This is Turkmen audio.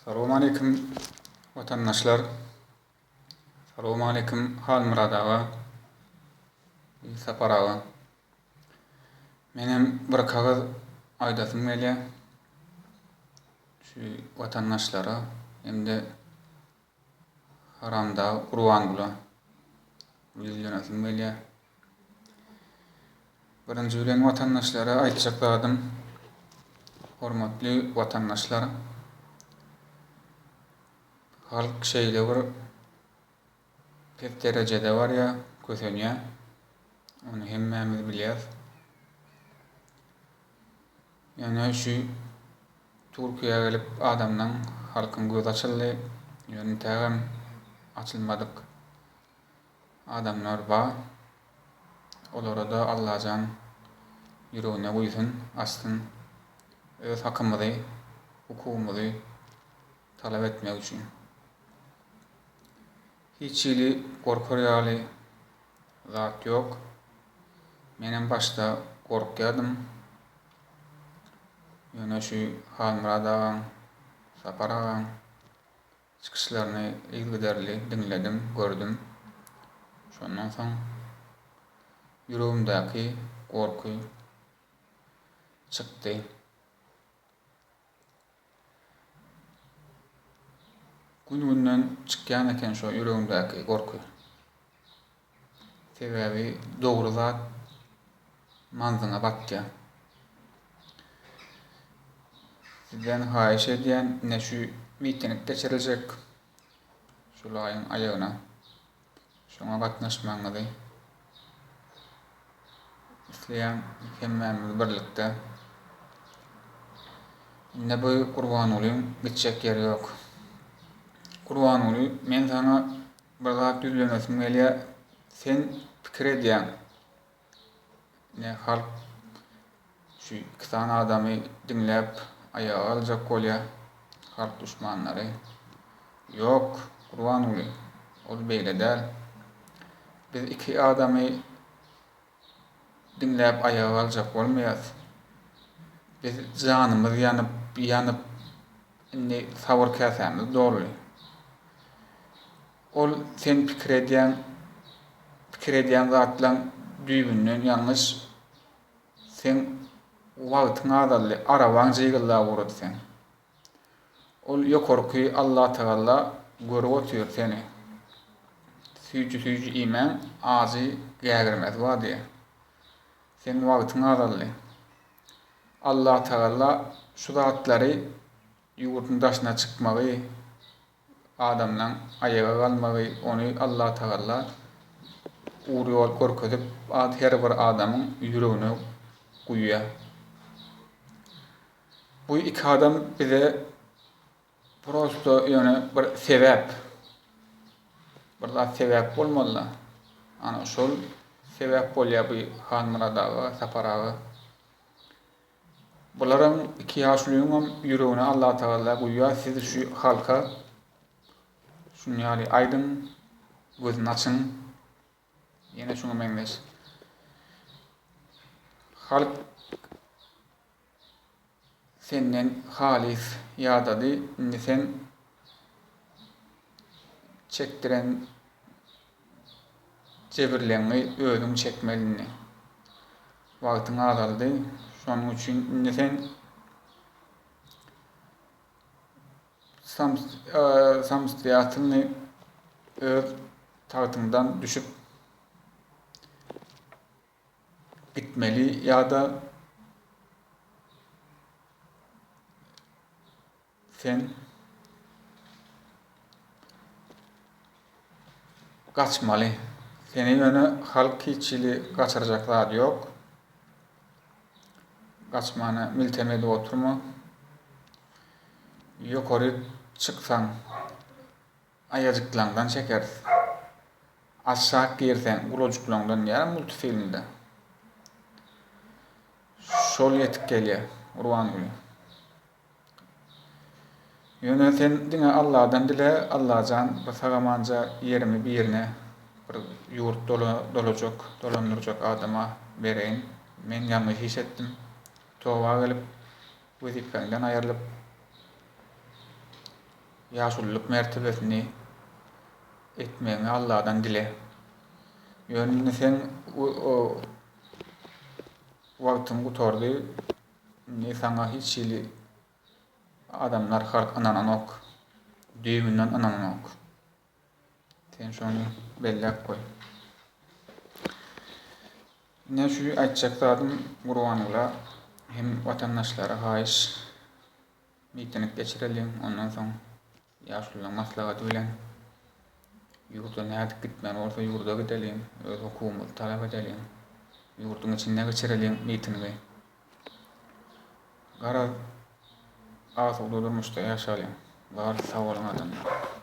Assalamu alaikum vatandaşlar. Assalamu alaikum hal muradawa. Saparawa. Menem bir kagaz aýdasym gelýär. Şu vatandaşlara hemde haramda Qur'an bilen bilýänäsim gelýär. Birinji bilen vatandaşlara aýtjaklarym, hormatly vatandaşlar, halk şeýle bir pek derecede var ya, kösenýär. Onu hemmämiz bilýäris. Yani şu Türkiýe'ye gelip adamdan halkın göz açyldy, ýöne tägem açylmadyk adamlar bar. Olara da Allahan ýüregine goýsun, açsyn, öz hakymyzy, hukumyzy talap etmek üçin. Hiç ýyly gorkarýaly zat ýok. Menem başda gorkýardym. Ýöne şu Halmuradaň, Saparaň çykyşlaryny ilgiderli dinledim, gördüm. Şondan soň ýüregimdäki gorky çykdy. Gün-günden çykýan eken şo ýüregimdäki gorky. Sebebi dogry zat manzyňa batýar. Sizden haýyş edýän ne şu miting geçiriljek şol aýyň aýagyna. Şoňa gatnaşmaňyzy isleýän hemmämiz birlikde. Ne bu Qur'an olyň geçecek ýeri ýok. Qur'an oly men sana bir zat düzlemesim gelýär. Sen pikir edýän ne halk şu iki tane adamy dinläp ayağa aljak bolýar, halk düşmanlary. Ýok, Qur'an oly ol beýle däl. Biz iki adamy dinläp ayağa aljak bolmaýas. Biz janymyz ýanyp indi sabır käsemiz dolly. Ol sen pikir edýän zatlaň düýbünden ýalňyş sen wagtyň azally arabaň jygylda bolat sen. Ol ýokarky Allah Taala görüp otur seni. Süýji iman azy gägirmez wady. Sen wagtyň azally. Allah Taala şu zatlary ýurtun daşyna çykmagy, adamdan ayağa galmagy, ony Allah Taala uğru ýol görkezip her bir adamyň ýüregine guýýar. Bu iki adam bize prosto ýöne bir sebäp, bir zat sebäp bolmaly. Ana şol sebäp bolýar bu Halmuradaga, Saparaga. Bularyň iki ýaşlygyň ýüregine Allah Taala guýýar, siz şu halka şunu ýaly aýdyn, gözüni açyň. Ýene şoňa meňzeş. Halk senden halis ýadady, indi sen çekdiren jebirleňi özüň çekmelini. Wagtyň azaldy, şonuň üçin indi sen samstiýatyny öz taýtyndan düşüp gitmeli ýa-da sen gaçmaly. Seni ýöne halk hiçli gaçyrjak zat ýok. Gaçmany miltemede oturma. Ýokary çyksaň aýajyklaňdan çekersiz. Aşağı girsen gulojuklarından ýa multifilmde. Şol ýetip gelýär Qur'an bilen. Ýöne sen diňe Allahdan dile, Allahjan sagamanca ýerimi bir ýerine bir ýurt dolandyrjak adama bereýin. Men ýalňyş iş etdim. Towa gelip wezipenden aýrylyp ýaşullyk mertebesini etmeňi Allahdan dile. Ýöne sen o wagtyň gutardy, ne saňa hiç şeýle adamlar hark ananok, düýbünden ananok. Sen şonu bellek koy. Ne şu aýtjak zatym Gurbanula hem watandaşlara haýyş miting geçirelim, ondan soň ýaşulyň maslahaty bilen ýurda nädip gitmeli bolsa ýurda gidelim, öz hukumaty talap edelim, ýurdun içinde geçirelim mitingi. Gara asuda durmuşda ýaşaýalyň. Bar sag bolan adamlar.